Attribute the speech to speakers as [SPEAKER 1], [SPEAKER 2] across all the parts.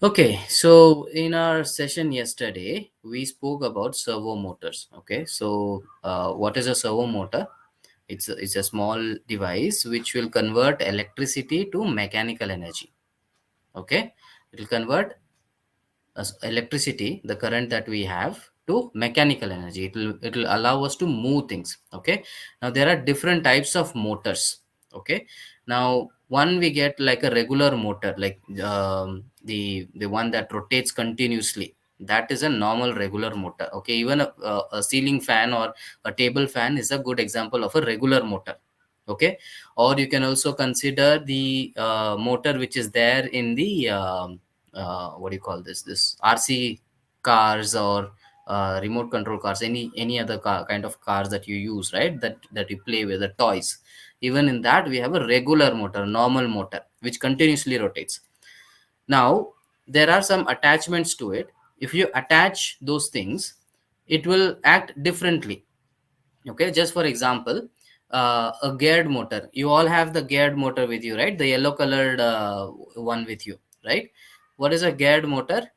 [SPEAKER 1] Okay, so in our session yesterday, we spoke about servo motors. Okay, so what is a servo motor? It's a small device which will convert electricity to mechanical energy. Okay, it will convert electricity, the current that we have, to mechanical energy. It will allow us to move things. Okay, now there are different types of motors. Okay, now one we get like a regular motor, like the one that rotates continuously. That is a normal regular motor. Okay, even a ceiling fan or a table fan is a good example of a regular motor. Okay, or you can also consider the motor which is there in the what do you call this RC cars, or remote control cars, any other kind of cars that you use, right? That you play with, the toys. Even in that, we have a regular motor, normal motor, which continuously rotates. Now there are some attachments to it. If you attach those things, it will act differently. Okay, just for example, a geared motor. You all have the geared motor with you, right? The yellow colored one with you, right? What is a geared motor?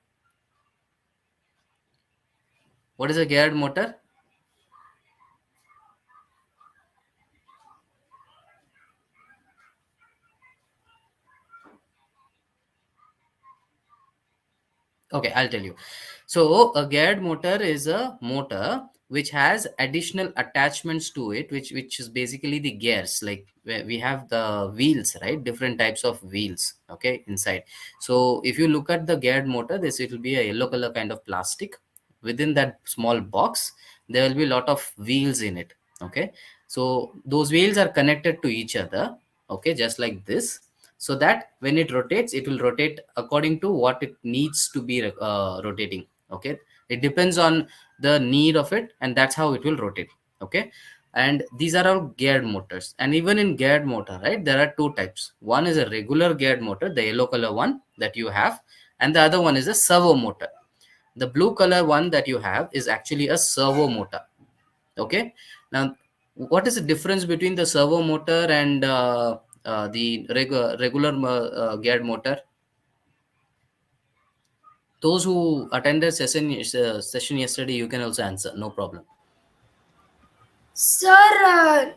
[SPEAKER 1] What is a geared motor? Okay, I'll tell you. So a geared motor is a motor which has additional attachments to it, which is basically the gears. Like where we have the wheels, right? Different types of wheels, okay, inside. So if you look at the geared motor, this it will be a yellow color kind of plastic. Within that small box, there will be a lot of wheels in it. Okay, so those wheels are connected to each other. Okay, just like this, so that when it rotates, it will rotate according to what it needs to be rotating. Okay, it depends on the need of it, and that's how it will rotate. Okay, and these are all geared motors. And even in geared motor, right, there are two types. One is a regular geared motor, the yellow color one that you have, and the other one is a servo motor. The blue color one that you have is actually a servo motor. Okay, now what is the difference between the servo motor and the regular geared motor? Those who attended session yesterday, you can also answer, no problem.
[SPEAKER 2] Sir,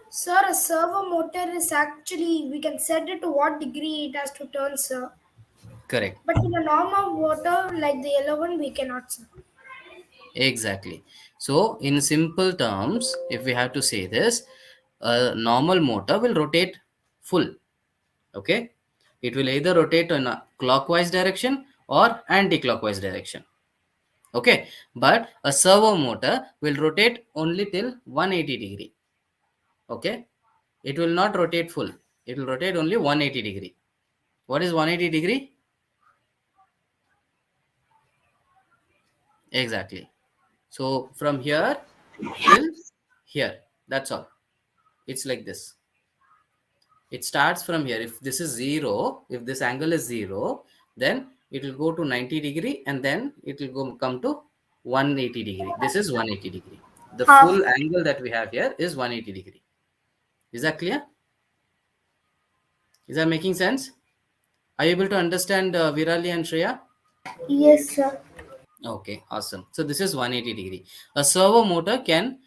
[SPEAKER 2] sir, a servo motor is actually, we can set it to what degree it has to turn, sir.
[SPEAKER 1] Correct.
[SPEAKER 2] But in a normal motor, like the yellow one, we cannot, sir.
[SPEAKER 1] Exactly. So in simple terms, if we have to say this, a normal motor will rotate full. Okay, it will either rotate in a clockwise direction or anti-clockwise direction. Okay, but a servo motor will rotate only till 180 degree. Okay, it will not rotate full. It will rotate only 180 degree. What is 180 degree? Exactly. So from here till here, that's all. It's like this. It starts from here. If this is 0, if this angle is 0, then it will go to 90 degree, and then it will come to 180 degree. This is 180 degree. The
[SPEAKER 2] Half.
[SPEAKER 1] full angle that we have here is 180 degree. Is that clear? Is that making sense? Are you able to understand Virali and Shreya?
[SPEAKER 2] Yes, sir.
[SPEAKER 1] Okay, awesome. So this is 180 degree. A servo motor can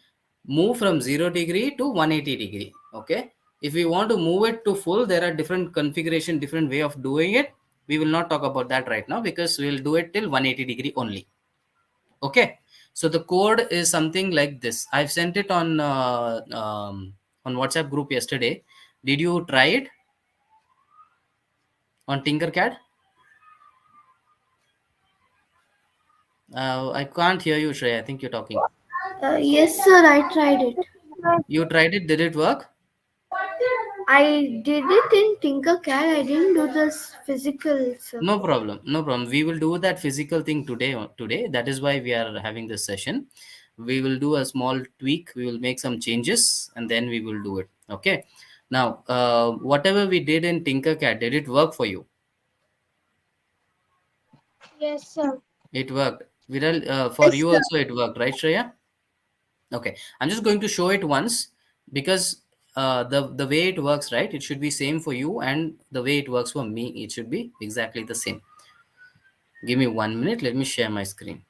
[SPEAKER 1] move from 0 degree to 180 degree. Okay. If we want to move it to full, there are different configuration, different way of doing it. We will not talk about that right now because we'll do it till 180 degree only. Okay. So the code is something like this. I've sent it on WhatsApp group yesterday. Did you try it on Tinkercad? I can't hear you, Shreya. I think you're talking.
[SPEAKER 2] Yes, sir, I tried it.
[SPEAKER 1] You tried it. Did it work?
[SPEAKER 2] I did it in Tinkercad. I didn't do this physical, sir.
[SPEAKER 1] No problem. No problem. We will do that physical thing today. Today, that is why we are having this session. We will do a small tweak. We will make some changes, and then we will do it. Okay. Now, whatever we did in Tinkercad, did it work for you?
[SPEAKER 2] Yes, sir.
[SPEAKER 1] It worked. Viral, for
[SPEAKER 2] Yes,
[SPEAKER 1] you
[SPEAKER 2] sir.
[SPEAKER 1] also it worked, right, Shreya? Okay. I'm just going to show it once because the way it works, right? It should be same for you, and the way it works for me, it should be exactly the same. Give me 1 minute. Let me share my screen.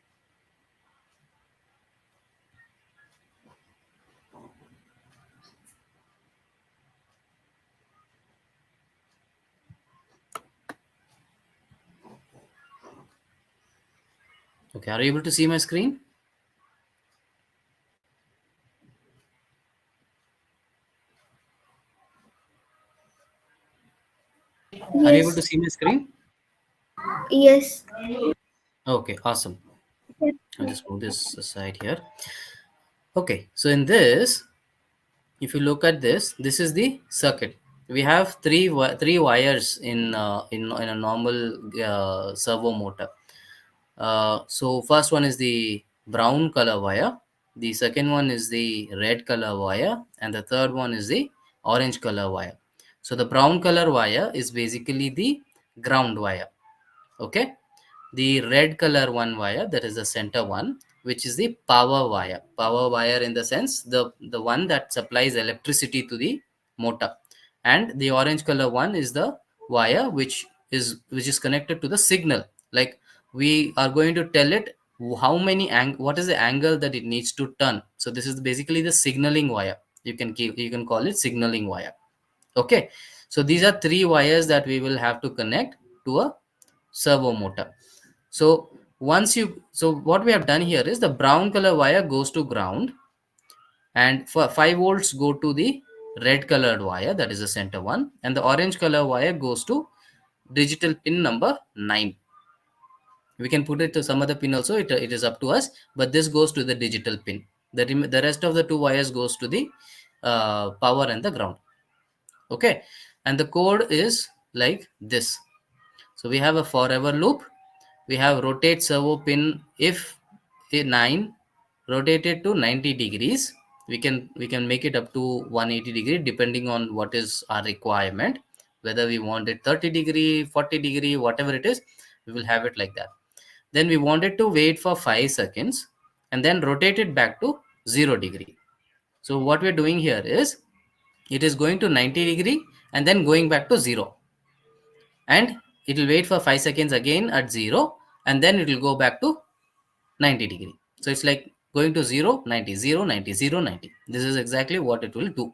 [SPEAKER 1] Okay, are you able to see my screen? Are you able to
[SPEAKER 2] Yes.
[SPEAKER 1] see my screen?
[SPEAKER 2] Yes.
[SPEAKER 1] Okay, awesome.
[SPEAKER 2] Yes.
[SPEAKER 1] I'll just move this aside here. Okay, so in this, if you look at this, this is the circuit. We have three wires in a normal servo motor. So first one is the brown color wire, the second one is the red color wire, and the third one is the orange color wire. So the brown color wire is basically the ground wire. Okay, the red color one wire, that is the center one, which is the power wire in the sense the one that supplies electricity to the motor. And the orange color one is the wire which is connected to the signal. Like, we are going to tell it how many what is the angle that it needs to turn. So this is basically the signaling wire. You can call it signaling wire. Okay, so these are three wires that we will have to connect to a servo motor. So so what we have done here is the brown color wire goes to ground, and for 5 volts go to the red colored wire, that is the center one, and the orange color wire goes to digital pin number 9. We can put it to some other pin also, it is up to us, but this goes to the digital pin. The rest of the two wires goes to the power and the ground. Okay, and the code is like this. So we have a forever loop. We have rotate servo pin if 9 rotated to 90 degrees. We can make it up to 180 degree depending on what is our requirement. Whether we want it 30 degree, 40 degree, whatever it is, we will have it like that. Then we want it to wait for 5 seconds and then rotate it back to 0 degree. So what we're doing here is it is going to 90 degree and then going back to 0, and it will wait for 5 seconds again at 0, and then it will go back to 90 degree. So it's like going to 0 90 0 90 0 90. This is exactly what it will do.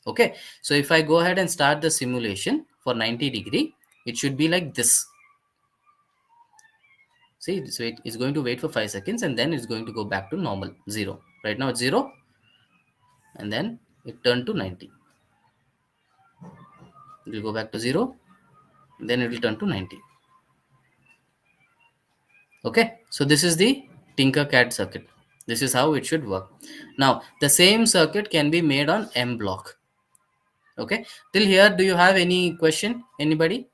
[SPEAKER 1] Okay, so if I go ahead and start the simulation for 90 degree, it should be like this. See, so it is going to wait for 5 seconds and then it's going to go back to normal 0. Right now it's 0, and then it turned to 90. It will go back to 0, then it will turn to 90. Okay, so this is the Tinkercad circuit. This is how it should work. Now the same circuit can be made on M block. Okay, till here do you have any question, anybody?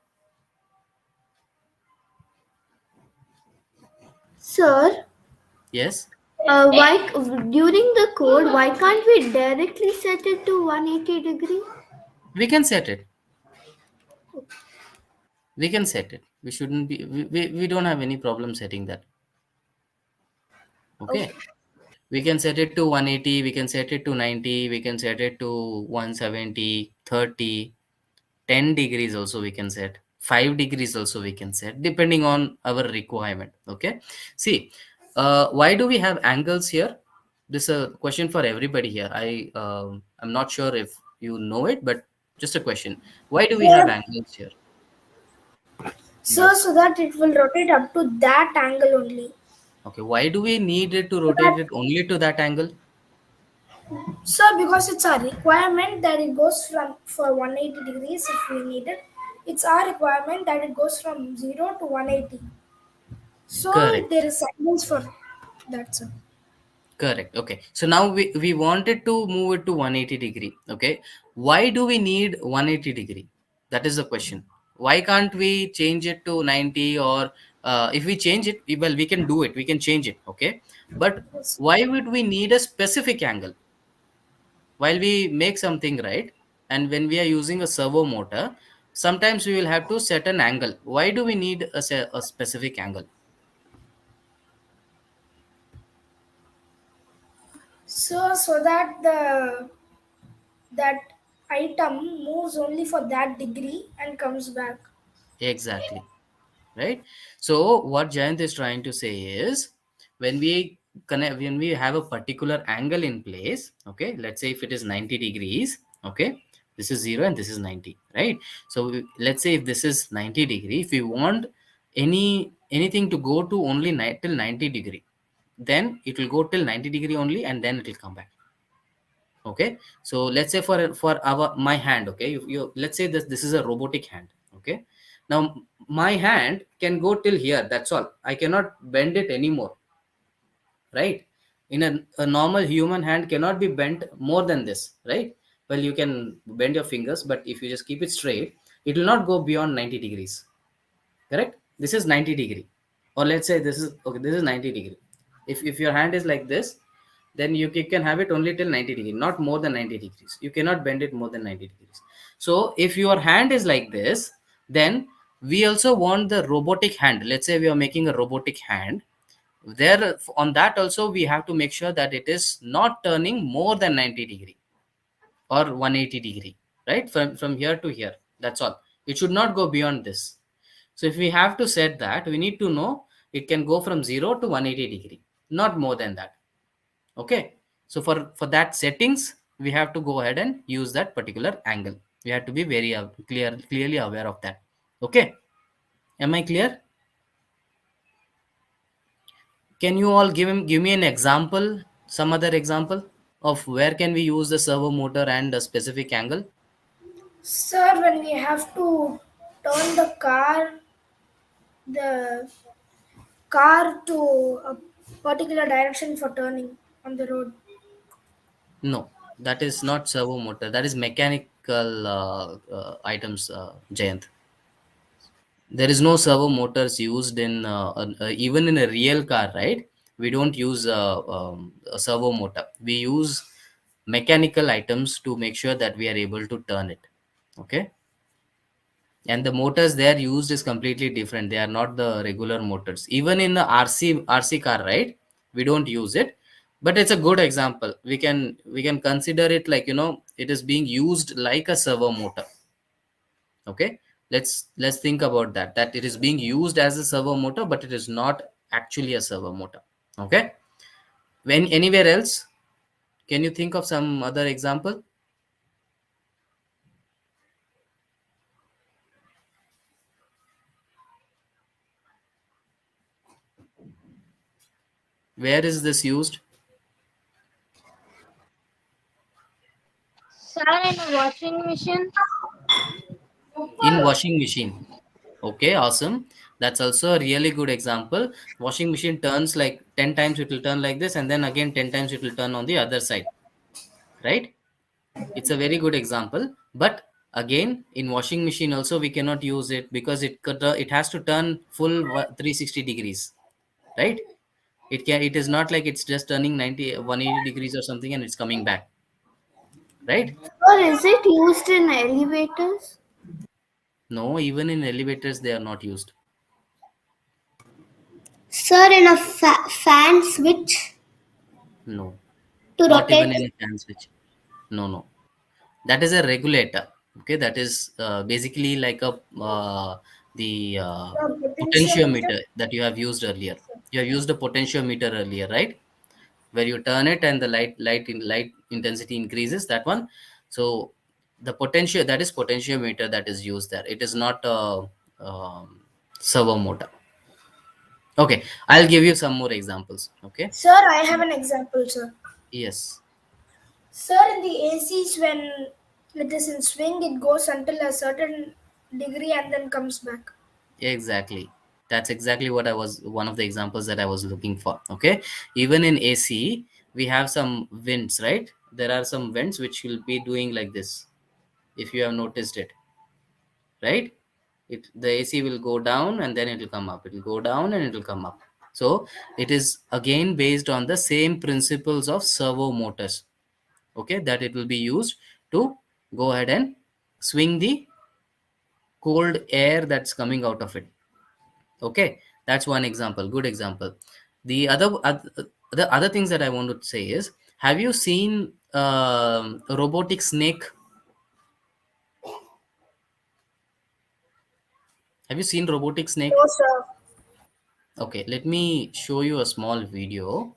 [SPEAKER 2] Sir,
[SPEAKER 1] Yes,
[SPEAKER 2] why during the code why can't we directly set it to 180 degree?
[SPEAKER 1] we can set it. We shouldn't be, we don't have any problem setting that. Okay,
[SPEAKER 2] Okay.
[SPEAKER 1] we can set it to 180, we can set it to 90, we can set it to 170, 30, 10 degrees also we can set, 5 degrees also we can set, depending on our requirement. Okay, see, why do we have angles here? This is a question for everybody here. I'm not sure if you know it, but just a question. Why do we have
[SPEAKER 2] Yeah.
[SPEAKER 1] angles here?
[SPEAKER 2] So
[SPEAKER 1] Yes.
[SPEAKER 2] so that it will rotate up to that angle only.
[SPEAKER 1] Okay, why do we need it to
[SPEAKER 2] So that
[SPEAKER 1] rotate it only to that angle?
[SPEAKER 2] so because it's our requirement that it goes from for 180 degrees if we need it. It's our requirement that it goes from 0 to 180. So
[SPEAKER 1] Correct.
[SPEAKER 2] there is angles for that, sir.
[SPEAKER 1] Correct. Okay. So now we wanted to move it to 180 degree. Okay. Why do we need 180 degree? That is the question. Why can't we change it to 90, or if we change it, well, we can do it. We can change it. Okay. But
[SPEAKER 2] Yes.
[SPEAKER 1] why would we need a specific angle? While we make something, right? And when we are using a servo motor, sometimes we will have to set an angle. Why do we need a specific angle?
[SPEAKER 2] So that the that item moves only for that degree and comes back.
[SPEAKER 1] Exactly. right? So what Jayant is trying to say is, when we connect, when we have a particular angle in place, okay, let's say if it is 90 degrees, okay, this is 0 and this is 90, right? So let's say if this is 90 degree, if we want anything to go to only till 90 degree, then it will go till 90 degree only, and then it will come back. Okay, so let's say for our my hand, okay, you let's say this is a robotic hand. Okay, now my hand can go till here, that's all. I cannot bend it anymore, right? In a normal human hand cannot be bent more than this, right? Well, you can bend your fingers, but if you just keep it straight, it will not go beyond 90 degrees. Correct, this is 90 degree, or let's say this is okay, this is 90 degree. If your hand is like this, then you can have it only till 90 degree, not more than 90 degrees. You cannot bend it more than 90 degrees. So if your hand is like this, then we also want the robotic hand. Let's say we are making a robotic hand, there on that also we have to make sure that it is not turning more than 90 degree or 180 degree, right? From here to here, that's all. It should not go beyond this. So if we have to set that, we need to know it can go from 0 to 180 degree, not more than that. Okay, so for that settings, we have to go ahead and use that particular angle. We have to be very clearly aware of that. Okay, am I clear? Can you all give me an example, some other example of where can we use the servo motor and a specific angle?
[SPEAKER 2] Sir, when we have to turn the car to a particular direction for turning on the road.
[SPEAKER 1] No, that is not servo motor. That is mechanical items, Jayant. There is no servo motors used in even in a real car, right? We don't use a servo motor. We use mechanical items to make sure that we are able to turn it. Okay, and the motors they are used is completely different. They are not the regular motors. Even in the RC car, right? We don't use it, but it's a good example. We can consider it like, it is being used like a servo motor. Okay, let's think about that it is being used as a servo motor, but it is not actually a servo motor. Okay, when anywhere else, can you think of some other example? Where is this used?
[SPEAKER 3] Sir, in a washing machine.
[SPEAKER 1] In washing machine. Okay, awesome. That's also a really good example. Washing machine turns like 10 times, it will turn like this, and then again 10 times it will turn on the other side, right? It's a very good example. But again, in washing machine also we cannot use it because it has to turn full 360 degrees, right? It is not like it's just turning 180 degrees or something and it's coming back, right?
[SPEAKER 3] Or is it used in elevators?
[SPEAKER 1] No, even in elevators they are not used.
[SPEAKER 3] Sir, in a fan switch
[SPEAKER 1] No,
[SPEAKER 3] to
[SPEAKER 1] not even
[SPEAKER 3] rotate.
[SPEAKER 1] in a fan switch. No, no, that is a regulator. Okay, that is basically like a the
[SPEAKER 2] The potentiometer.
[SPEAKER 1] potentiometer that you have used earlier. You have used a potentiometer earlier, right? Where you turn it and the light intensity increases, that one. So the potential, that is potentiometer that is used there. It is not a um, servo motor. Okay, I'll give you some more examples. Okay,
[SPEAKER 2] Sir, I have an example, sir.
[SPEAKER 1] yes,
[SPEAKER 2] Sir, in the ACs, when it is in swing, it goes until a certain degree and then comes back.
[SPEAKER 1] exactly. That's exactly what I was, one of the examples that I was looking for. Okay, even in AC we have some vents, right? There are some vents which will be doing like this, if you have noticed it, right? The AC will go down and then it will come up, it will go down and it will come up. So it is again based on the same principles of servo motors. Okay, that it will be used to go ahead and swing the cold air that's coming out of it. Okay, that's one example, good example. The other things that I want to say is, have you seen a robotic snake? Have you seen robotic snake?
[SPEAKER 2] No, sir.
[SPEAKER 1] Okay, let me show you a small video.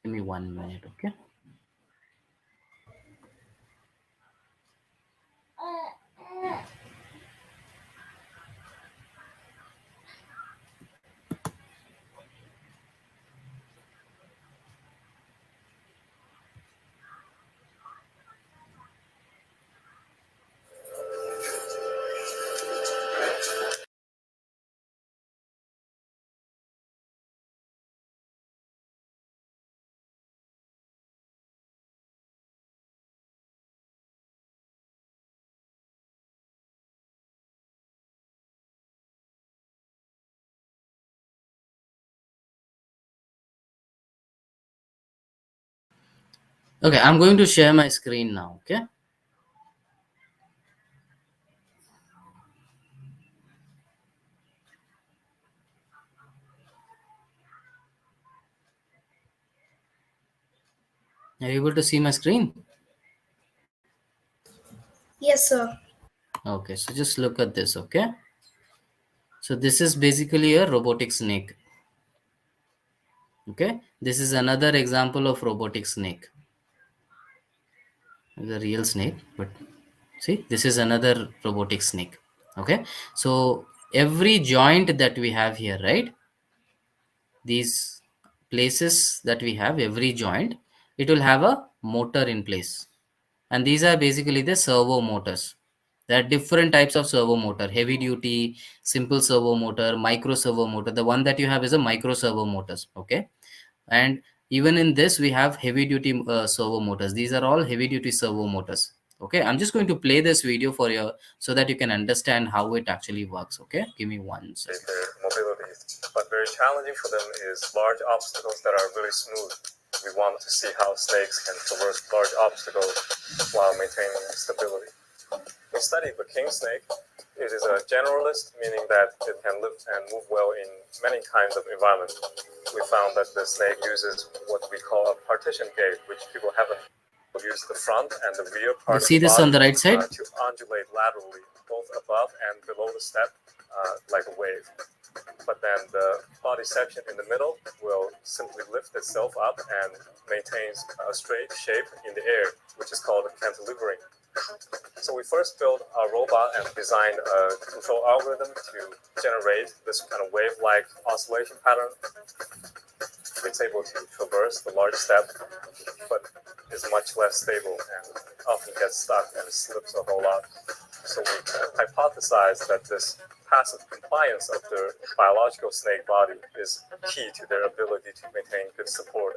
[SPEAKER 1] Give me 1 minute, okay? Okay, I'm going to share my screen now, okay? Are you able to see my screen?
[SPEAKER 2] Yes, sir.
[SPEAKER 1] Okay, so just look at this, okay? So this is basically a robotic snake. Okay, this is another example of robotic snake. The real snake, but see, this is another robotic snake. Okay, so every joint that we have here, right? These places that we have, every joint, it will have a motor in place, and these are basically the servo motors. There are different types of servo motor: heavy duty, simple servo motor, micro servo motor. The one that you have is a micro servo motors. Okay, and even in this we have heavy duty servo motors. These are all heavy duty servo motors. Okay, I'm just going to play this video for you so that you can understand how it actually works. Okay, give me 1 second.
[SPEAKER 4] Their mobility, but very challenging for them is large obstacles that are really smooth. We want to see how snakes can traverse large obstacles while maintaining stability. We studied the king snake. It is a generalist, meaning that it can live and move well in many kinds of environments. We found that the snake uses what we call a partition gait, which people haven't used the front and the rear
[SPEAKER 1] You
[SPEAKER 4] part of
[SPEAKER 1] see
[SPEAKER 4] the
[SPEAKER 1] this
[SPEAKER 4] body
[SPEAKER 1] on the right side?
[SPEAKER 4] to undulate laterally, both above and below the step, like a wave. But then the body section in the middle will simply lift itself up and maintains a straight shape in the air, which is called cantilevering. So we first built our robot and designed a control algorithm to generate this kind of wave-like oscillation pattern. It's able to traverse the large step, but is much less stable and often gets stuck and slips a whole lot. So we hypothesized that this passive compliance of the biological snake body is key to their ability to maintain good support.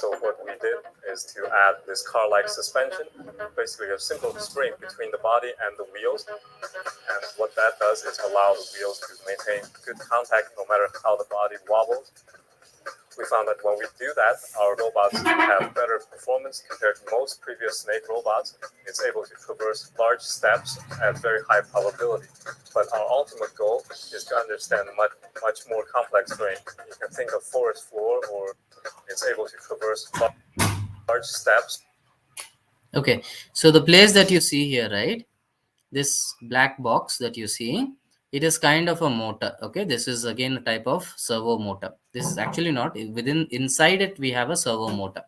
[SPEAKER 4] So what we did is to add this car-like suspension, basically a simple spring between the body and the wheels. And what that does is allow the wheels to maintain good contact no matter how the body wobbles. We found that when we do that, our robots have better performance compared to most previous snake robots. It's able to traverse large steps at very high probability. But our ultimate goal is to understand much more complex terrain. You can think of forest floor, or it's able to traverse large steps.
[SPEAKER 1] Okay, so the place that you see here, right? This black box that you see, it is kind of a motor. Okay, this is again a type of servo motor. This is actually not within, inside it we have a servo motor.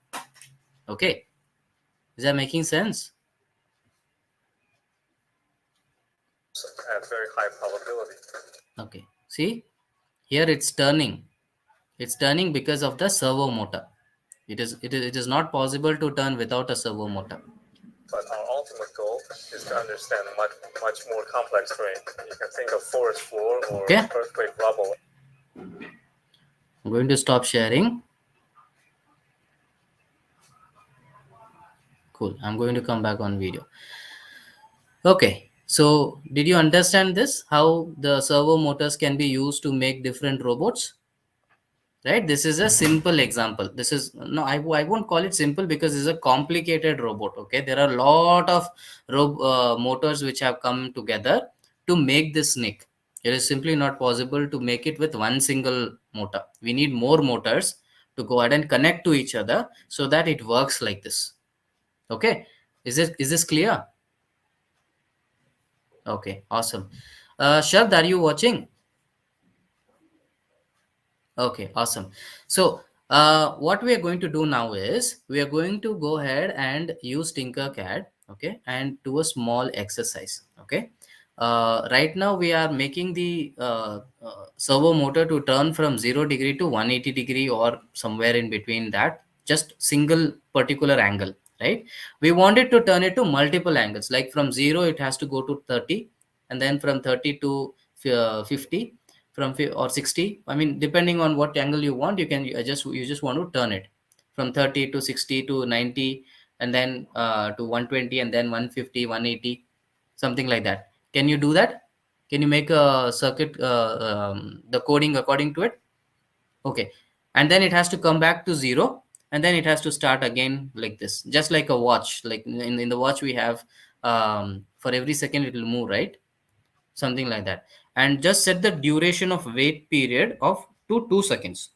[SPEAKER 1] Okay, is that making sense?
[SPEAKER 4] At very high probability.
[SPEAKER 1] Okay, see here it's turning because of the servo motor. It is not possible to turn without a servo motor.
[SPEAKER 4] But our ultimate goal is to understand much more complex terrain. You can think of forest floor or
[SPEAKER 1] Okay,
[SPEAKER 4] earthquake rubble.
[SPEAKER 1] I'm going to stop sharing. Cool, I'm going to come back on video. Okay, so did you understand this, how the servo motors can be used to make different robots? Right, this is a simple example. This is no, I won't call it simple because it's a complicated robot. Okay, there are a lot of motors which have come together to make this snake. It is simply not possible to make it with one single motor. We need more motors to go ahead and connect to each other so that it works like this. Okay, is this clear? Okay, awesome. Shard, are you watching? Okay, awesome. So, what we are going to do now is we are going to go ahead and use Tinkercad, okay, and do a small exercise, okay. Right now we are making the servo motor to turn from 0 degree to 180 degree or somewhere in between that, just single particular angle, right? We wanted to turn it to multiple angles, like from 0 it has to go to 30, and then from 30 to 50, or 60. I mean, depending on what angle you want, you just want to turn it from 30 to 60 to 90, and then to 120, and then 150, 180, something like that. Can you do that? Can you make a circuit, the coding according to it? Okay. And then it has to come back to 0, and then it has to start again like this, just like a watch. Like in the watch we have, for every second it will move, right? Something like that. And just set the duration of wait period of to 2 seconds,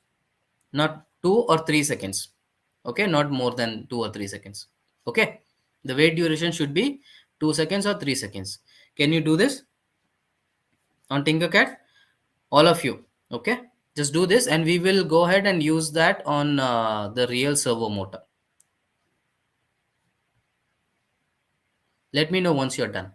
[SPEAKER 1] not 2 or 3 seconds. Okay, not more than 2 or 3 seconds. Okay, the wait duration should be 2 seconds or 3 seconds. Can you do this on Tinkercad, all of you? Okay, just do this and we will go ahead and use that on the real servo motor. Let me know once you're done.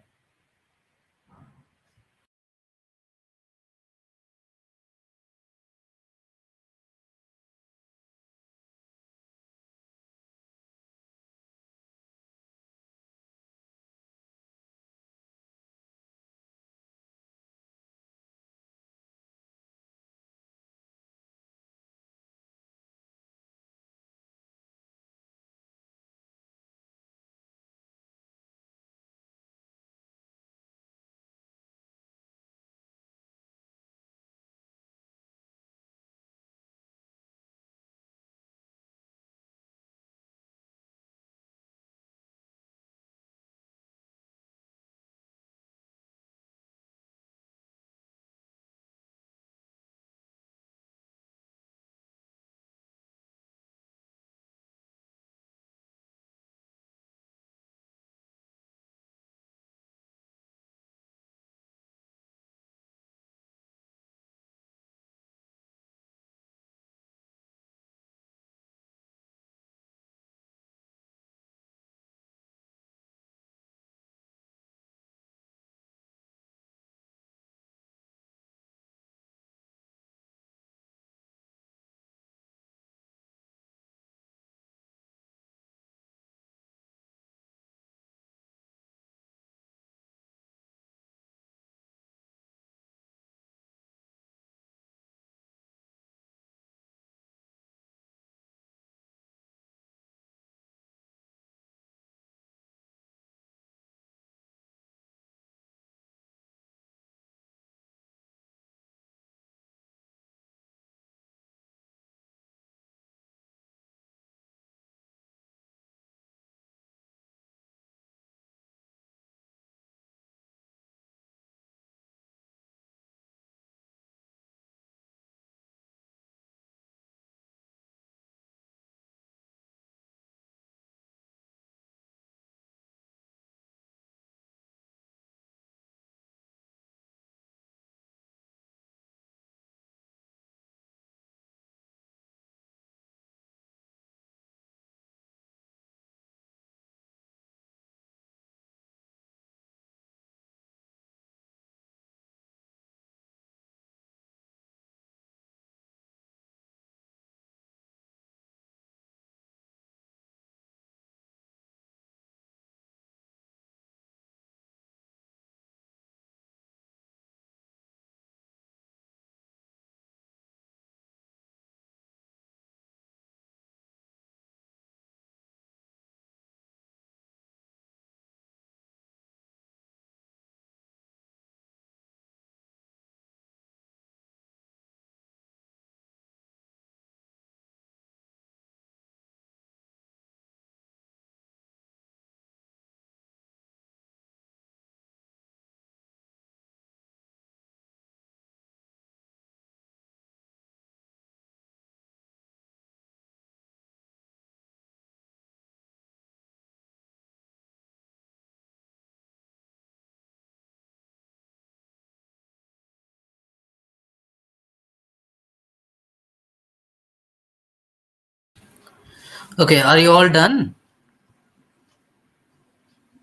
[SPEAKER 1] Okay, are you all done?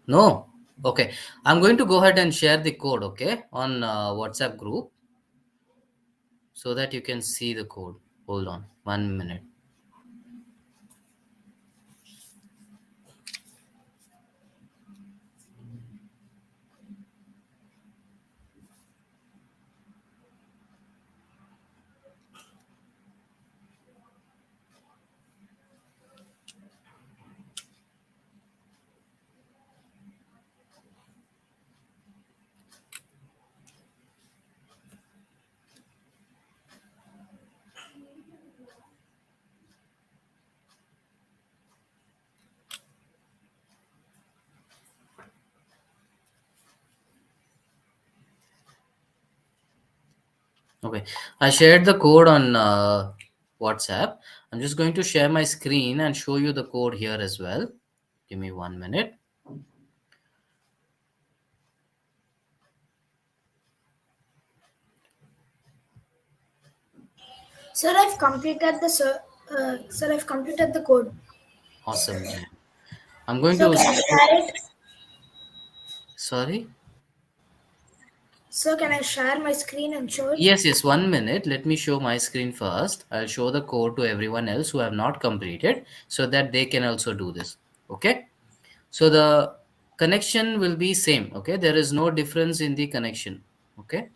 [SPEAKER 1] No? Okay. I'm going to go ahead and share the code, okay, on WhatsApp group so that you can see the code. Hold on 1 minute. Okay. I shared the code on WhatsApp. I'm just going to share my screen and show you the code here as well. Give me 1 minute.
[SPEAKER 2] Sir, I've completed the code.
[SPEAKER 1] Awesome, Jay. I'm going
[SPEAKER 2] So
[SPEAKER 1] to.
[SPEAKER 2] can I share it?
[SPEAKER 1] Sorry?
[SPEAKER 2] So can I share my screen and show it?
[SPEAKER 1] Yes, yes, 1 minute. Let me show my screen first. I'll show the code to everyone else who have not completed so that they can also do this. Okay. So the connection will be same. Okay. There is no difference in the connection. Okay.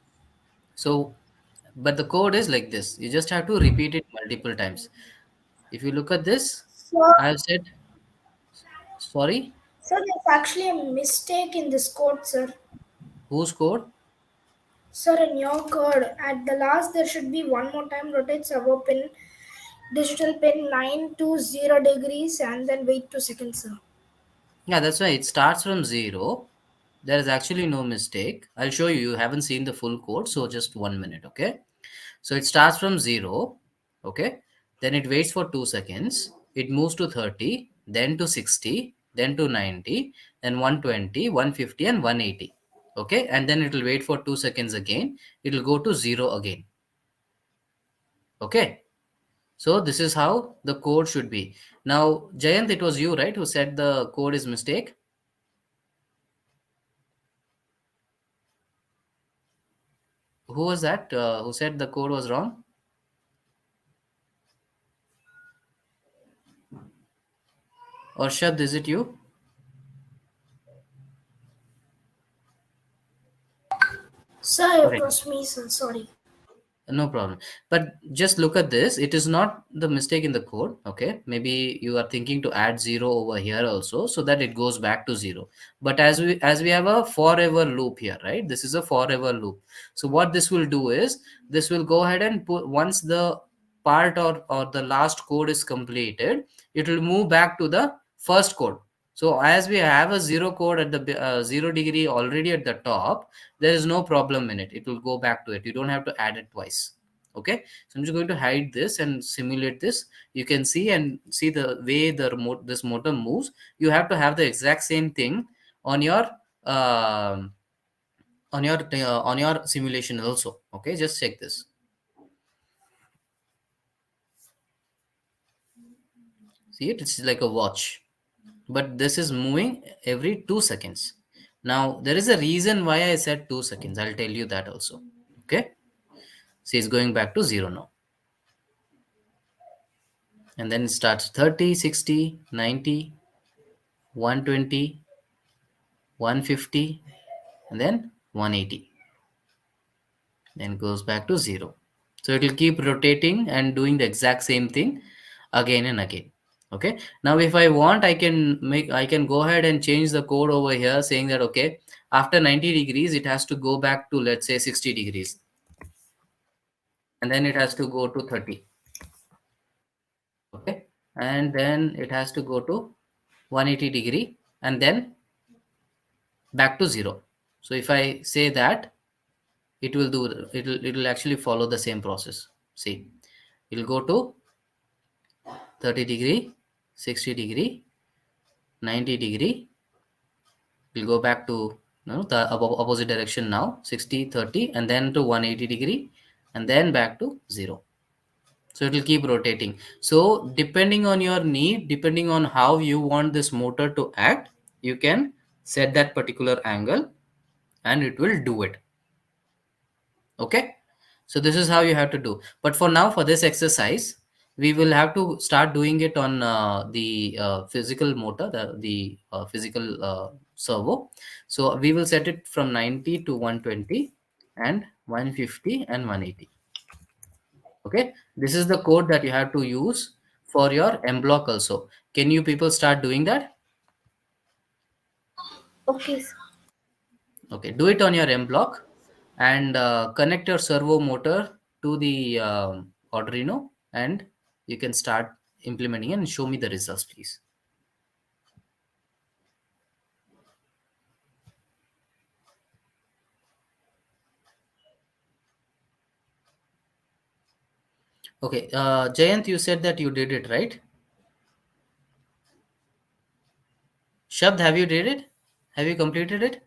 [SPEAKER 1] So, but the code is like this. You just have to repeat it multiple times. If you look at this,
[SPEAKER 2] So,
[SPEAKER 1] I have said, sorry,
[SPEAKER 2] so there's actually a mistake in this code, sir.
[SPEAKER 1] whose code?
[SPEAKER 2] Sir, in your code, at the last there should be one more time rotate servo pin, digital pin 9 to 0 degrees, and then wait 2 seconds, sir.
[SPEAKER 1] Yeah, that's why it starts from zero. There is actually no mistake. I'll show you. You haven't seen the full code, so just 1 minute, okay? So it starts from zero, okay? Then it waits for 2 seconds. It moves to 30, then to 60, then to 90, then 120, 150, and 180. Okay, and then it will wait for 2 seconds again. It will go to zero again. Okay, so this is how the code should be. Now, Jayant, it was you, right, who said the code is mistake? Who was that? Who said the code was wrong? Or Shad, is it you?
[SPEAKER 2] Sir, it
[SPEAKER 1] Okay.
[SPEAKER 2] was me, sir. Sorry.
[SPEAKER 1] No problem. But just look at this. It is not the mistake in the code. Okay. Maybe you are thinking to add zero over here also so that it goes back to zero. But as we have a forever loop here, right? This is a forever loop. So what this will do is this will go ahead and put once the part or the last code is completed, it will move back to the first code. So as we have a zero code at the 0 degree already at the top, there is no problem in it. It will go back to it. You don't have to add it twice. Okay, so I'm just going to hide this and simulate this. You can see and see the way the remote this motor moves. You have to have the exact same thing on your um on your simulation also. Okay, just check this. See it, it's like a watch, but this is moving every 2 seconds. Now there is a reason why I said 2 seconds. I'll tell you that also. Okay, see, it's going back to zero now, and then it starts 30, 60, 90, 120, 150, and then 180, then goes back to zero. So it will keep rotating and doing the exact same thing again and again. Okay, now if I want, I can go ahead and change the code over here saying that okay, after 90 degrees it has to go back to, let's say, 60 degrees, and then it has to go to 30. Okay, and then it has to go to 180 degree, and then back to zero. So if I say that, it'll actually follow the same process. See, it'll go to 30 degree, 60 degree, 90 degree. We'll go back to the opposite direction now, 60, 30, and then to 180 degree, and then back to zero. So it will keep rotating. So depending on your need, depending on how you want this motor to act, you can set that particular angle and it will do it. Okay, so this is how you have to do. But for now, for this exercise, we will have to start doing it on the physical motor, the physical servo. So we will set it from 90 to 120 and 150 and 180. Okay, this is the code that you have to use for your M block also. Can you people start doing that?
[SPEAKER 3] Okay, sir.
[SPEAKER 1] Okay, do it on your M block and connect your servo motor to the Arduino, and you can start implementing and show me the results, please. Okay, Jayant, you said that you did it, right? Shabd, have you did it? Have you completed it?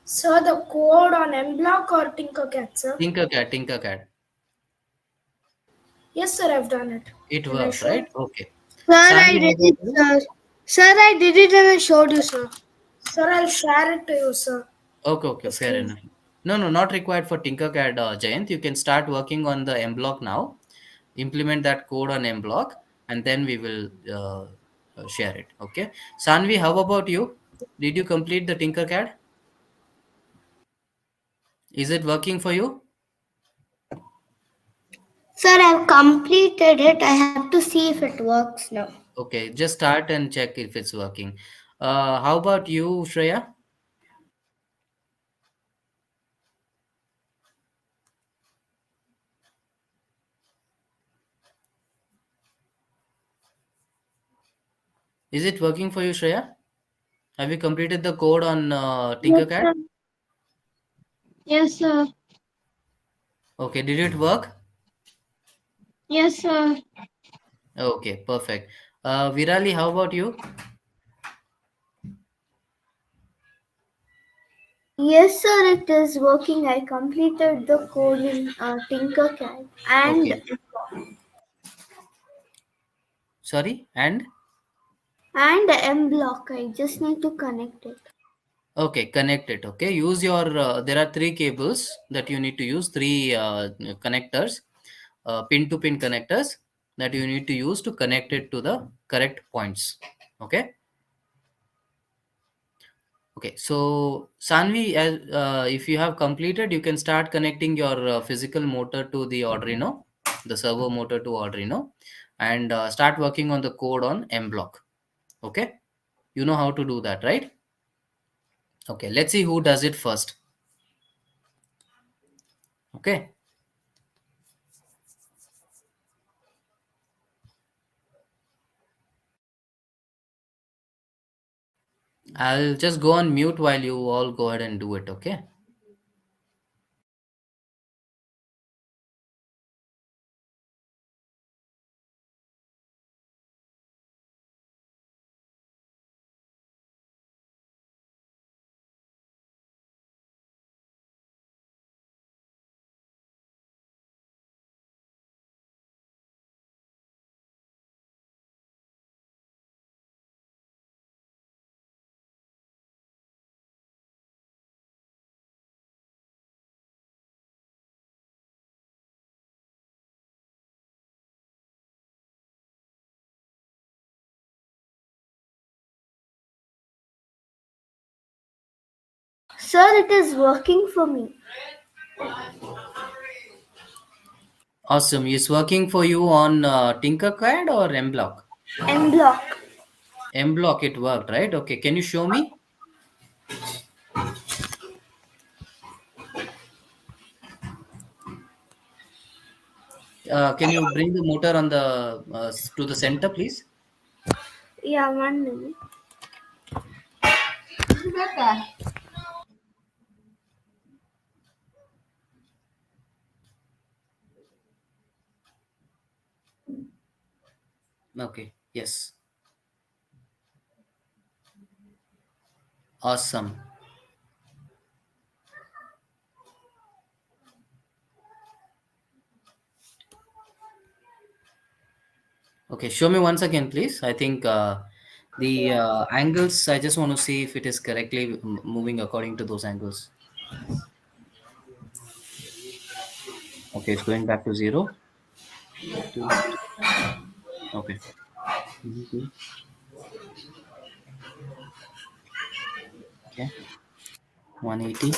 [SPEAKER 2] Sir, the code on M block or Tinkercad, sir?
[SPEAKER 1] Tinkercad, Tinkercad.
[SPEAKER 2] Yes, sir, I've done it.
[SPEAKER 1] It
[SPEAKER 2] Can I
[SPEAKER 1] worked,
[SPEAKER 2] show?
[SPEAKER 1] right? Okay.
[SPEAKER 3] Sir, I
[SPEAKER 1] Sanvi, how
[SPEAKER 3] did
[SPEAKER 1] about
[SPEAKER 3] it,
[SPEAKER 1] you?
[SPEAKER 3] sir. Sir, I did it and I showed you, sir.
[SPEAKER 2] Sir, I'll share it to you, sir.
[SPEAKER 1] Okay, okay,
[SPEAKER 2] The
[SPEAKER 1] fair
[SPEAKER 2] screen.
[SPEAKER 1] enough. No, no, not required for Tinkercad, Jayant. You can start working on the M block now. Implement that code on M block, and then we will share it. Okay. Sanvi, how about you? Did you complete the Tinkercad? Is it working for you?
[SPEAKER 3] Sir, I've completed it. I have to see if it works now.
[SPEAKER 1] Okay, just start and check if it's working. How about you, Shreya? Is it working for you, Shreya? Have you completed the code on
[SPEAKER 3] Yes,
[SPEAKER 1] Tinkercad?
[SPEAKER 3] sir. Yes, sir.
[SPEAKER 1] Okay, did it work?
[SPEAKER 3] Yes, sir.
[SPEAKER 1] Okay, perfect. Virali, how about you?
[SPEAKER 3] Yes, sir, it is working. I completed the code in Tinkercad and
[SPEAKER 1] Okay, sorry, and
[SPEAKER 3] M block. I just need to connect it.
[SPEAKER 1] okay, connect it. Okay, use your. There are three cables that you need to use. Three connectors, pin-to-pin connectors that you need to use to connect it to the correct points. Okay. Okay. So Sanvi, if you have completed, you can start connecting your physical motor to the Arduino, the servo motor to Arduino, and start working on the code on M block. Okay. You know how to do that, right? Okay. Let's see who does it first. Okay. I'll just go on mute while you all go ahead and do it, okay?
[SPEAKER 3] Sir, it is working for me.
[SPEAKER 1] Awesome. Is working for you on Tinkercad or MBlock?
[SPEAKER 3] M block.
[SPEAKER 1] MBlock it worked, right? Okay. Can you show me? Can you bring the motor on the to the center, please?
[SPEAKER 3] Yeah, 1 minute.
[SPEAKER 1] Okay. Yes. Awesome. Okay, show me once again, please. I think the angles, I just want to see if it is correctly moving according to those angles. Okay, it's going back to 0. 2. Okay. Mhm. Okay. 180.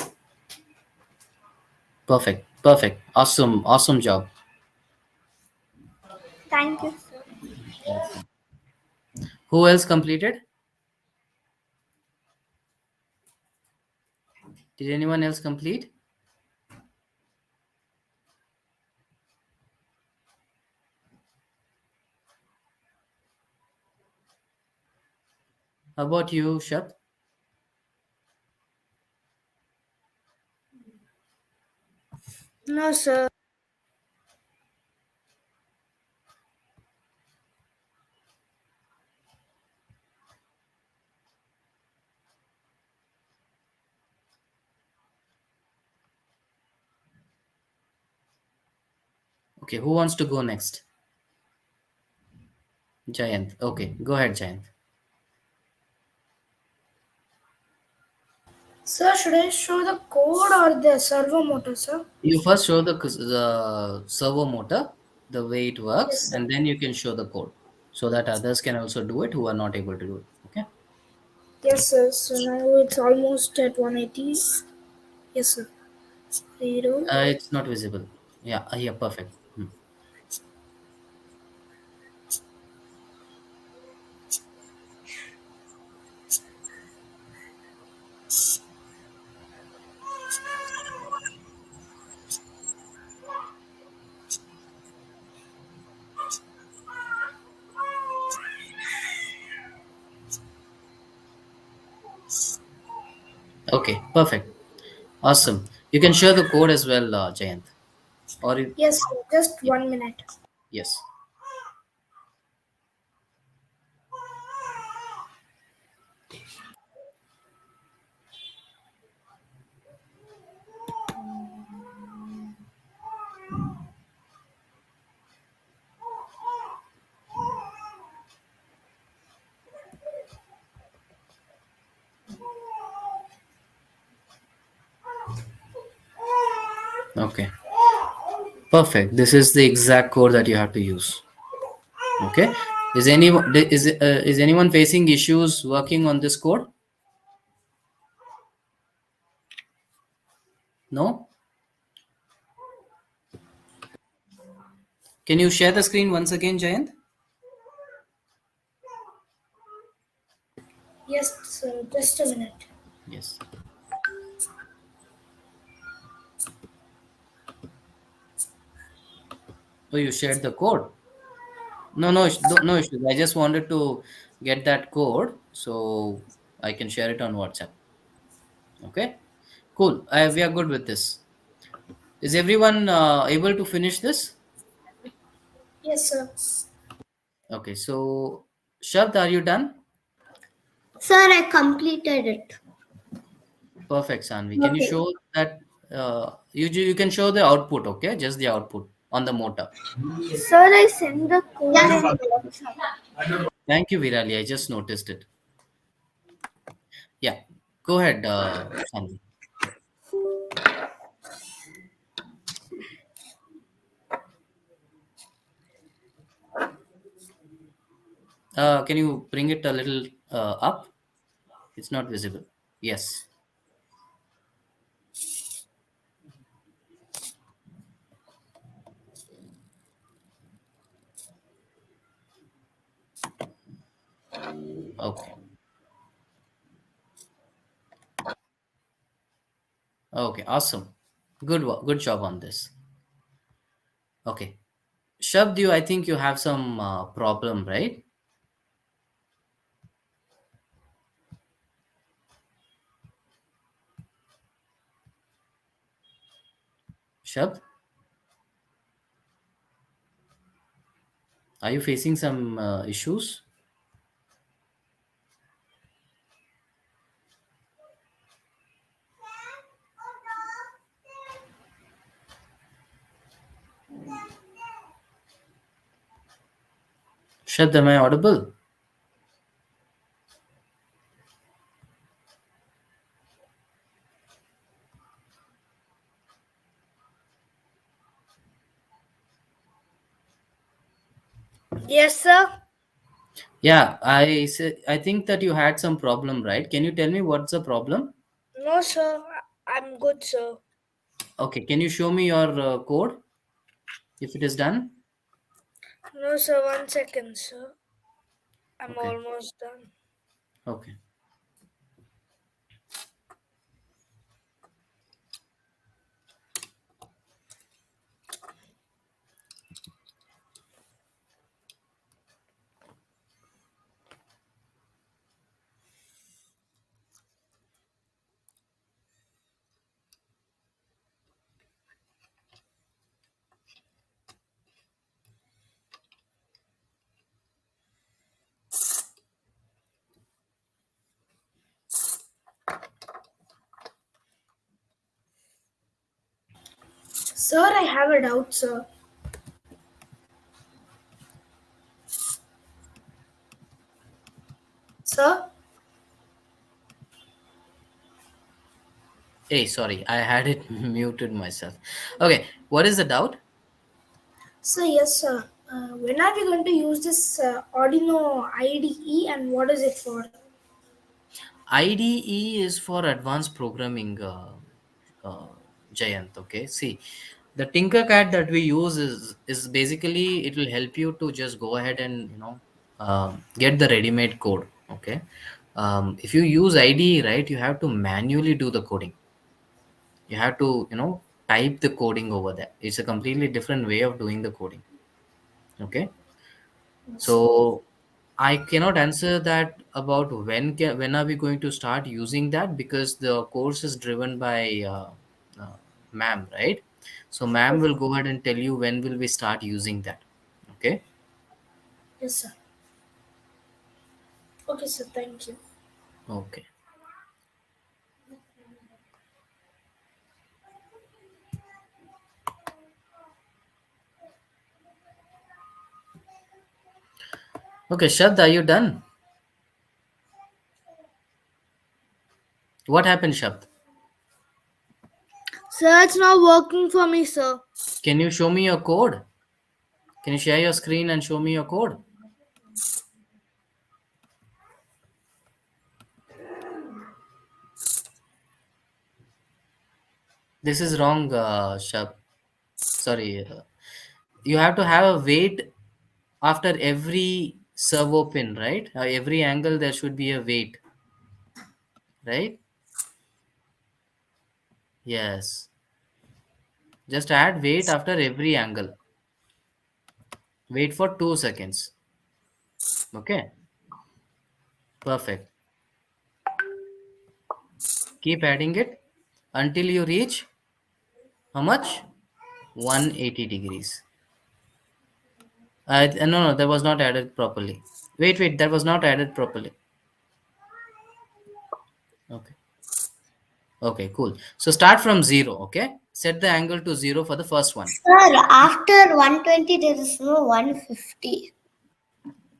[SPEAKER 1] Perfect. Perfect. Awesome. Awesome job.
[SPEAKER 3] Thank you, sir.
[SPEAKER 1] Welcome. Who else completed? Did anyone else complete? How about you, Shab?
[SPEAKER 2] No, sir.
[SPEAKER 1] Okay, who wants to go next? Jayant. Okay, go ahead, Jayant.
[SPEAKER 2] Sir, should I show the code or the servo motor, sir?
[SPEAKER 1] You first show the servo motor, the way it
[SPEAKER 2] Yes,
[SPEAKER 1] works,
[SPEAKER 2] sir.
[SPEAKER 1] and then you can show the code so that others can also do it who are not able to do it. Okay.
[SPEAKER 2] Yes, sir. So now it's almost at 180. Yes, sir. 0.
[SPEAKER 1] It's not visible. Yeah, yeah, perfect. Okay, perfect. Awesome. You can share the code as well, Jayant. Or it,
[SPEAKER 2] Yes, sir. Just
[SPEAKER 1] yeah,
[SPEAKER 2] 1 minute.
[SPEAKER 1] yes. Okay, perfect. This is the exact code that you have to use. Okay. Is anyone facing issues working on this code? No. Can you share the screen once again, Jayant?
[SPEAKER 2] Yes, sir. Just a minute.
[SPEAKER 1] Yes. Oh, you shared the code. No, no, no issues. I just wanted to get that code so I can share it on WhatsApp. Okay, cool. We are good with this. Is everyone able to finish this?
[SPEAKER 2] Yes, sir.
[SPEAKER 1] Okay, so Shabd, are you done?
[SPEAKER 3] Sir, I completed it.
[SPEAKER 1] Perfect, Sanvi. Can you
[SPEAKER 3] Okay.
[SPEAKER 1] show that? You can show the output, okay? Just the output on the motor.
[SPEAKER 3] Sir, I sent the code in WhatsApp.
[SPEAKER 1] Thank you, Virali. I just noticed it. Yeah, go ahead, Sanvi. Can you bring it a little up? It's not visible. Yes. Okay. Okay. Awesome. Good work. Good job on this. Okay. Shabd, I think you have some problem, right? Shabd, are you facing some issues? Shabd, am I audible?
[SPEAKER 2] Yes, sir.
[SPEAKER 1] Yeah, I think that you had some problem, right? Can you tell me what's the problem?
[SPEAKER 2] No, sir. I'm good, sir.
[SPEAKER 1] Okay, can you show me your code if it is done?
[SPEAKER 2] No, sir. 1 second, sir. I'm
[SPEAKER 1] Okay,
[SPEAKER 2] almost done.
[SPEAKER 1] okay.
[SPEAKER 2] Sir, I have a doubt, sir. Sir?
[SPEAKER 1] Hey, sorry, I had it muted myself. Okay, what is the doubt?
[SPEAKER 2] Sir, yes, sir. When are we going to use this Arduino IDE and what is it for?
[SPEAKER 1] IDE is for advanced programming, Jayant. Okay, see, the Tinkercad that we use is basically it will help you to just go ahead and get the ready-made code. Okay, if you use IDE, right, you have to manually do the coding. You have to type the coding over there. It's a completely different way of doing the coding. Okay, so I cannot answer that about when are we going to start using that, because the course is driven by ma'am, right? So ma'am will go ahead and tell you when will we start using that. Okay.
[SPEAKER 2] Yes, sir. Okay, sir. Thank you.
[SPEAKER 1] Okay. Okay, Shad, are you done? What happened, Shad?
[SPEAKER 2] Sir, it's not working for me, sir.
[SPEAKER 1] Can you show me your code? Can you share your screen and show me your code? This is wrong, Shab. Sorry. You have to have a weight after every servo pin, right? Every angle there should be a weight, right? Yes. Just add weight after every angle. Wait for 2 seconds. Okay. Perfect. Keep adding it until you reach how much? 180 degrees. No, that was not added properly. Wait, that was not added properly. Okay. Okay, cool. So start from 0, okay? Set the angle to 0 for the first one.
[SPEAKER 3] Sir, after 120, there is no 150.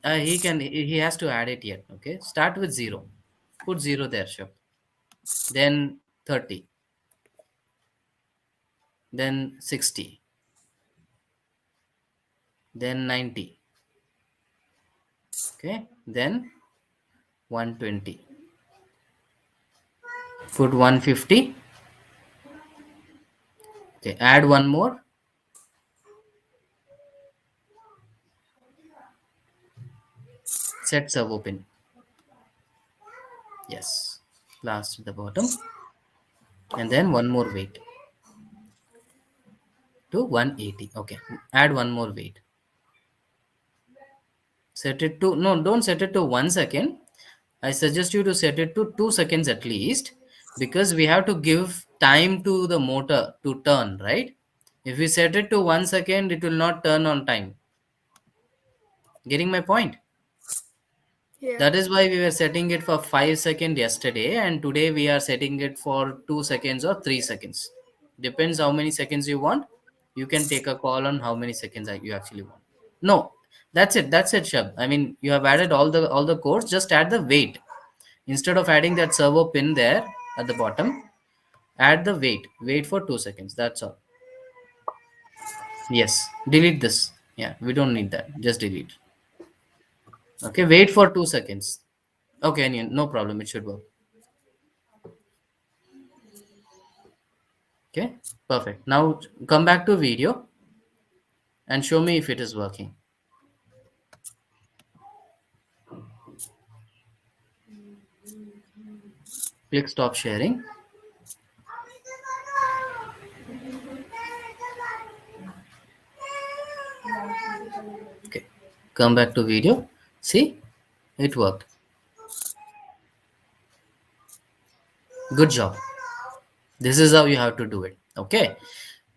[SPEAKER 1] He has to add it yet, okay? Start with 0. Put 0 there, sure. Then 30. Then 60. Then 90. Okay? Then 120. Put 150. Okay, add one more. Set servo pin. Yes. Last at the bottom. And then one more weight to 180. Okay. Add one more weight. Set it to, no, don't set it to 1 second. I suggest you to set it to 2 seconds at least, because we have to give time to the motor to turn, right? If we set it to 1 second, it will not turn on time. Getting my point?
[SPEAKER 2] Yeah.
[SPEAKER 1] That is why we were setting it for 5 seconds yesterday, and today we are setting it for 2 seconds or 3 seconds. Depends how many seconds you want. You can take a call on how many seconds you actually want. No, That's it, Shab. I mean, you have added all the codes. Just add the weight instead of adding that servo pin there at the bottom. Add the weight. Wait for 2 seconds. That's all. Yes. Delete this. Yeah, we don't need that. Just delete. Okay. Wait for 2 seconds. Okay, Anion, no problem. It should work. Okay. Perfect. Now come back to video and show me if it is working. Click stop sharing. Okay. Come back to video. See, it worked. Good job. This is how you have to do it. Okay.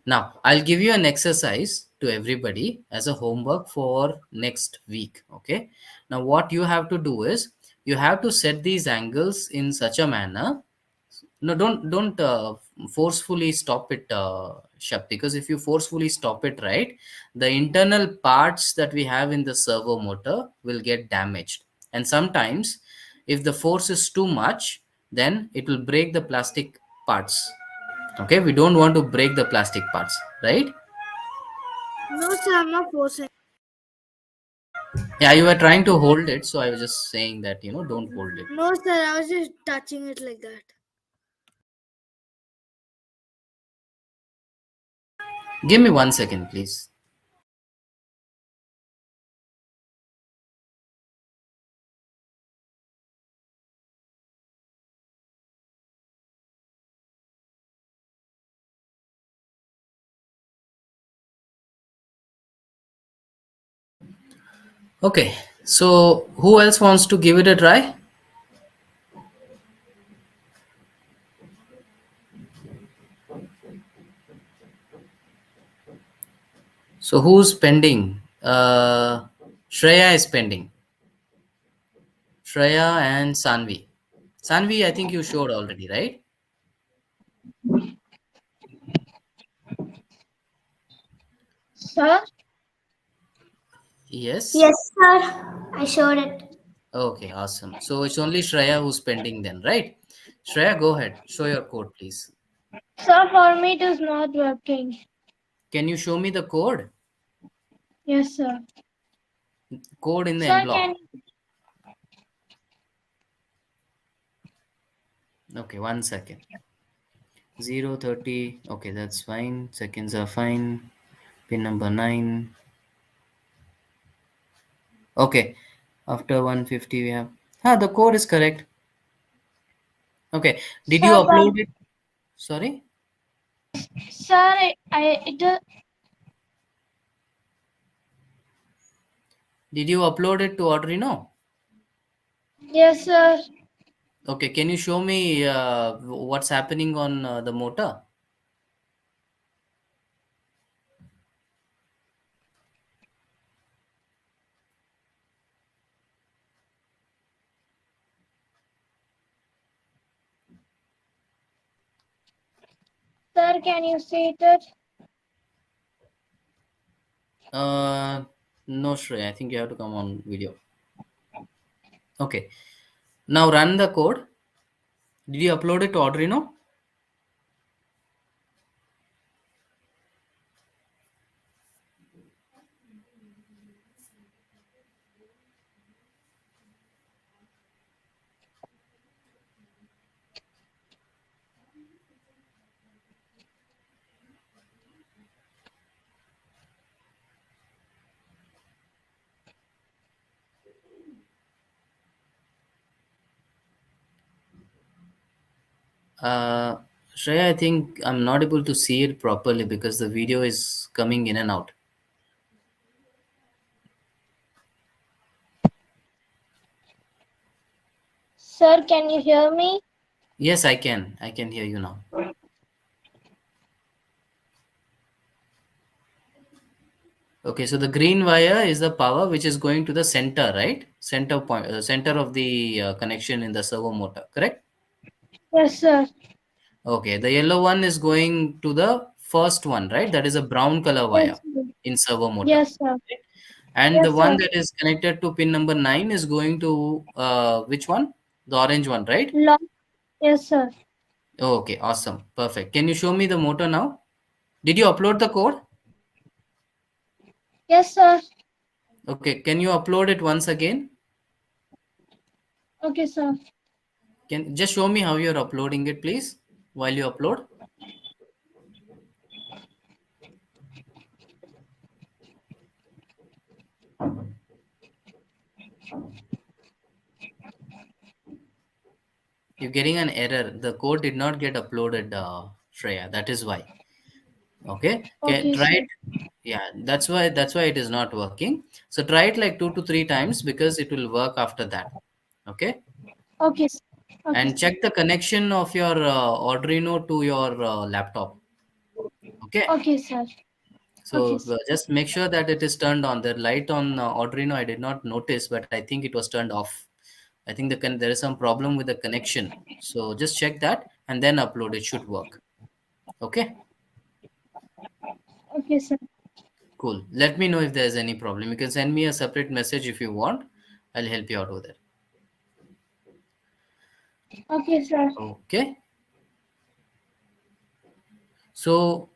[SPEAKER 1] Now I'll give you an exercise to everybody as a homework for next week. Okay. Now what you have to do is you have to set these angles in such a manner. No, don't forcefully stop it, Shab, because if you forcefully stop it, right, the internal parts that we have in the servo motor will get damaged. And sometimes if the force is too much, then it will break the plastic parts. Okay, we don't want to break the plastic parts, right?
[SPEAKER 2] No, sir, I'm not forcing.
[SPEAKER 1] Yeah, you were trying to hold it, so I was just saying that, don't hold it.
[SPEAKER 2] No, sir, I was just touching it like that.
[SPEAKER 1] Give me 1 second, please. Okay, so who else wants to give it a try? So who's pending? Shreya is pending. Shreya and Sanvi. Sanvi, I think you showed already, right?
[SPEAKER 3] Sir?
[SPEAKER 1] Yes.
[SPEAKER 3] Yes, sir. I showed it.
[SPEAKER 1] Okay, awesome. So it's only Shreya who's pending then, right? Shreya, go ahead. Show your code, please.
[SPEAKER 3] Sir, for me it is not working.
[SPEAKER 1] Can you show me the code?
[SPEAKER 3] Yes, sir.
[SPEAKER 1] Code in the
[SPEAKER 3] Sir,
[SPEAKER 1] envelope. Okay, 1 second. 0:30. Okay, that's fine. Seconds are fine. Pin number 9. Okay. After 150 we have. The code is correct. Okay. Did you
[SPEAKER 3] Sir,
[SPEAKER 1] upload it? Sorry?
[SPEAKER 3] sir, it
[SPEAKER 1] Did you upload it to Arduino?
[SPEAKER 3] yes, sir.
[SPEAKER 1] Okay. Can you show me what's happening on the motor?
[SPEAKER 3] Sir, can you see it?
[SPEAKER 1] No, Shreya. I think you have to come on video. Okay. Now run the code. Did you upload it to Arduino? Uh, Shreya, I think I'm not able to see it properly because the video is coming in and out.
[SPEAKER 3] Sir, can you hear me?
[SPEAKER 1] Yes, I can. I can hear you now. Okay, so the green wire is the power which is going to the center, right? Center point, center of the connection in the servo motor, correct?
[SPEAKER 3] Yes, sir.
[SPEAKER 1] Okay, the yellow one is going to the first one, right? That is a brown color
[SPEAKER 3] Yes,
[SPEAKER 1] wire
[SPEAKER 3] sir.
[SPEAKER 1] in servo motor.
[SPEAKER 3] Yes, sir.
[SPEAKER 1] Right? And the
[SPEAKER 2] Yes,
[SPEAKER 1] one
[SPEAKER 2] sir.
[SPEAKER 1] that is connected to pin number 9 is going to which one? The orange one, right?
[SPEAKER 2] Long. Yes, sir.
[SPEAKER 1] Oh, okay, awesome. Perfect. Can you show me the motor now? Did you upload the code?
[SPEAKER 2] Yes, sir.
[SPEAKER 1] Okay, can you upload it once again?
[SPEAKER 2] Okay, sir.
[SPEAKER 1] Can just show me how you're uploading it, please, while you upload. You're getting an error. The code did not get uploaded, Shreya. That is why. Okay,
[SPEAKER 2] Okay,
[SPEAKER 1] try it.
[SPEAKER 2] sir.
[SPEAKER 1] Yeah, that's why it is not working. So try it like 2 to 3 times because it will work after that. Okay,
[SPEAKER 2] Okay, sir. Okay,
[SPEAKER 1] and
[SPEAKER 2] sir.
[SPEAKER 1] check the connection of your Arduino to your laptop. Okay,
[SPEAKER 2] Okay, sir. Okay,
[SPEAKER 1] so
[SPEAKER 2] sir.
[SPEAKER 1] just make sure that it is turned on. The light on Arduino I did not notice, but I think it was turned off. I think there is some problem with the connection. So just check that and then upload. It should work. Okay,
[SPEAKER 2] Okay, sir.
[SPEAKER 1] cool. Let me know if there is any problem. You can send me a separate message if you want. I'll help you out with it.
[SPEAKER 2] Okay, sir.
[SPEAKER 1] Okay. So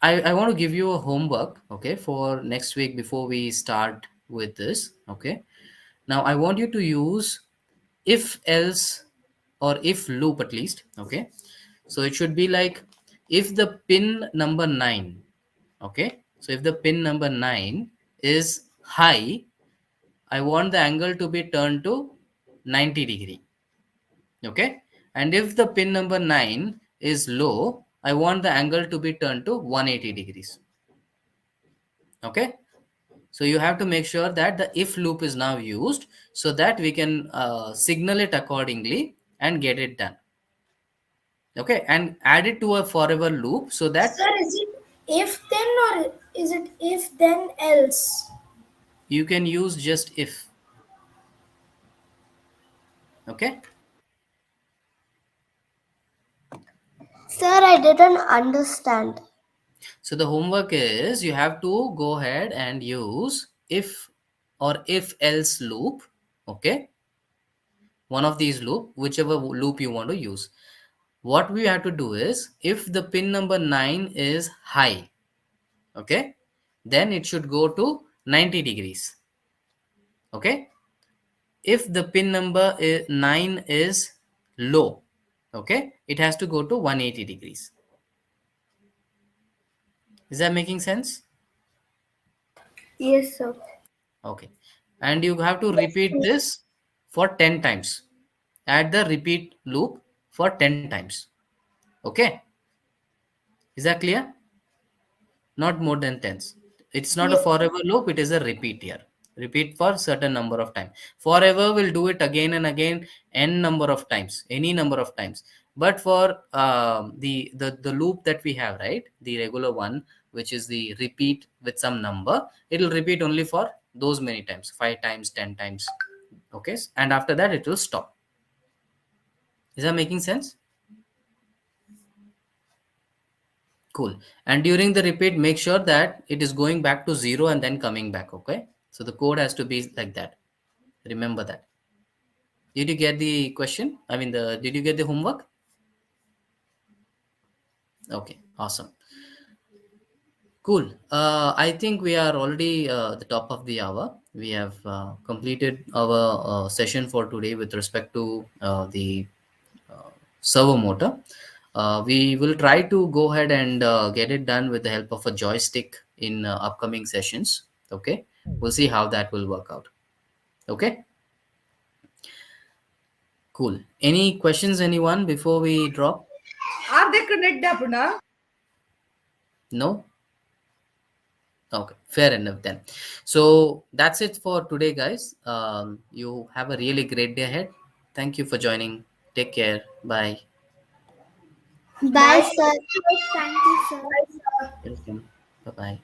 [SPEAKER 1] I want to give you a homework, okay, for next week before we start with this. Okay. Now I want you to use if else or if loop at least. Okay. So it should be like if the pin number 9, okay. So if the pin number 9 is high, I want the angle to be turned to 90 degree. Okay. And if the pin number 9 is low, I want the angle to be turned to 180 degrees. Okay. So you have to make sure that the if loop is now used so that we can signal it accordingly and get it done. Okay. And add it to a forever loop so that
[SPEAKER 2] Sir, is it if then or is it if then else?
[SPEAKER 1] you can use just if. Okay.
[SPEAKER 3] Sir, I didn't understand.
[SPEAKER 1] So the homework is you have to go ahead and use if or if else loop. Okay. One of these loop, whichever loop you want to use. What we have to do is if the pin number 9 is high, okay, then it should go to 90 degrees. Okay. If the pin number 9 is low, okay, it has to go to 180 degrees. Is that making sense?
[SPEAKER 3] Yes, sir.
[SPEAKER 1] Okay. And you have to repeat this for 10 times. Add the repeat loop for 10 times. Okay. Is that clear? Not more than 10s. It's not a
[SPEAKER 3] Yes.
[SPEAKER 1] forever loop, it is a repeat here. Repeat for certain number of time. Forever will do it again and again, n number of times, any number of times. But for the loop that we have, right, the regular one, which is the repeat with some number, it will repeat only for those many times, 5 times, 10 times. Okay, and after that it will stop. Is that making sense? Cool. And during the repeat, make sure that it is going back to 0 and then coming back. Okay. So the code has to be like that. Remember that. Did you get the question? I mean, did you get the homework? Okay. Awesome. Cool. I think we are already the top of the hour. We have completed our session for today with respect to the servo motor. We will try to go ahead and get it done with the help of a joystick in upcoming sessions. Okay, we'll see how that will work out. Okay, cool. Any questions, anyone, before we drop? No. Okay, fair enough then. So that's it for today, guys. You have a really great day ahead. Thank you for joining. Take care. Bye.
[SPEAKER 3] Bye,
[SPEAKER 2] Bye.
[SPEAKER 3] sir. Thank you, sir.
[SPEAKER 2] Bye, sir.
[SPEAKER 1] Welcome. Bye bye.